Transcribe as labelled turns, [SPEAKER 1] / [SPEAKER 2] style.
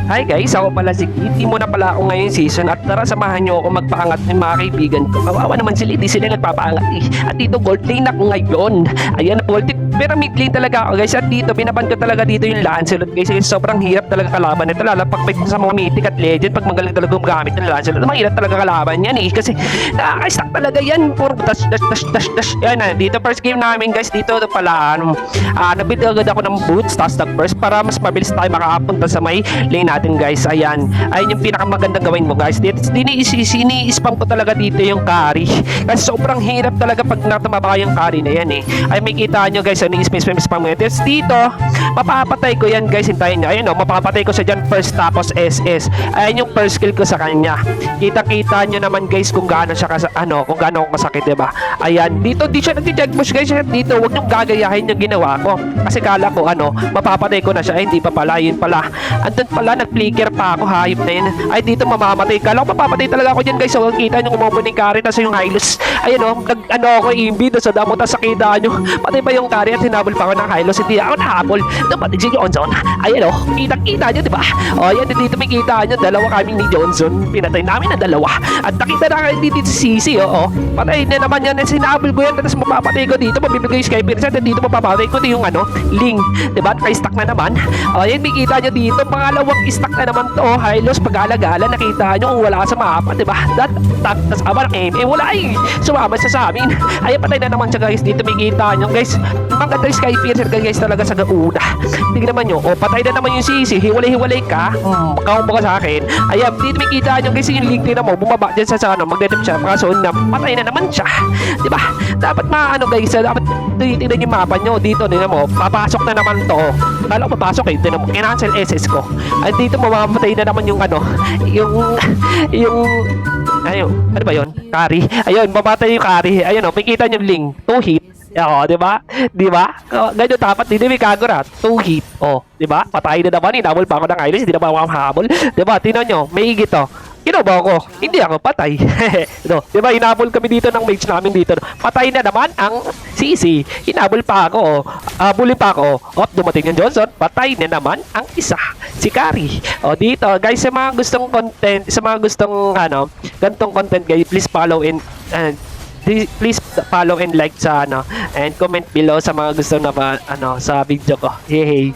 [SPEAKER 1] Hi guys, ako pala si Kitty. Muna pala ako ngayong season at tara samahan nyo ako magpaangat ng mga kaibigan ko. Kawawa naman sila, hindi sila nagpapaangat eh. At dito gold lane ako ngayon. Ayan, gold lane. Pero mid lane talaga ako guys. At dito, binaban ko talaga dito yung Lancelot guys. Sobrang hirap talaga kalaban ito. Lalo pag sa mga mythic at legend, pag magaling talaga gumagamit ng Lancelot, mahirap talaga kalaban yan eh. Kasi nakaka-stack talaga yan. Puro dash, dash, dash, dash, dash. Yan na, dito first game namin guys. Dito pala, nabit agad ako ng boots, tapos nag-burst para mas mabilis tayo makapunta sa may lane natin guys. Ayan yung pinakamagandang gawin mo guys. Ini-spam ko talaga dito yung carry kasi sobrang hirap talaga pag natamaba yung carry na yan eh. Ay may kita nyo guys, ini-spam ko tapos dito mapapatay ko yan guys. Hintayin nyo, ayun o, mapapatay ko siya dyan first tapos SS. Ayan yung first skill ko sa kanya. Kita nyo naman guys kung gaano siya kung gaano masakit, diba? Ayan, dito di siya nag-jag push guys. Dito wag nyo gagayahin yung ginawa ko kasi kala ko mapapatay ko na siya. Ay hindi pa pala, yun pala andun pala, nag-flicker pa ako, hayop na yun. Ay dito mamamatay, kala ko mapapatay talaga ako dyan guys. So kita nyo umubuning carry, tas yung Hylos, ayun o, ako imbi sa damo, tas nakita nyo patay pa yung carry at hinabol pa ako ng Hylos. Hindi ako nahabol, dumating si Johnson. Ayun o, kita nyo diba? O yan, dito may kita nyo, dalawa kaming ni Johnson, pinatay namin na dalawa. At nakita na kayo dito si Sisi, oo, patay na naman yan. Sinabol ko yan, tapos mapapatay ko dito, mabibigay yung Skypear at dito mapapatay ko yung Ling, diba? Kay-stack na naman. O yan, may kita nyo dito, pangalawang stack na naman to. Hylos, pag-alagala, nakita nyo kung wala sa mapa, diba? Tas aba ng wala ay sumama siya sa amin. Ay patay na naman siya guys. Dito may kita nyo guys, maganda yung Skypiercer guys talaga sa gauna. Tingnan naman nyo, patay na naman yung Sisi. Hiwalay-hiwalay ka, kaumbo ka sa akin. Ayan, dito may kita nyo guys, yung link na mo bumaba dyan sa magdedep siya, kaso na patay na naman siya, diba? Dapat guys, dapat tingnan yung mapa nyo. Dito din mo, papasok na naman to. Kala ko papasok eh, tingnan mo, kinancel SS ko. Ay dito mamamatay na naman yung ayun, ano ba yun? Carry. Ayun, mamatay yung carry. Ayun o, makikita nyo yung link. 2 hit. O, diba? Diba? Ganyan dapat, hindi may kagura. 2 hit. O, diba? Patay na naman. Hinabol pa ako ng Hylos. Hindi na ba makahabol? Diba? Tingnan nyo, may higit o. Kinobo ko. Hindi ako patay. No, diba? Hinabol kami dito ng mage namin dito. Patay na naman ang Sisi. Hinabol pa ako. Bully pa ako. Dumating yung Johnson. Patay na naman ang isa. Si Carrie. O, dito. Guys, sa mga gustong content, sa mga gustong, gantong content, guys, please follow and like sa, and comment below sa mga gusto na, sa video ko. Hey.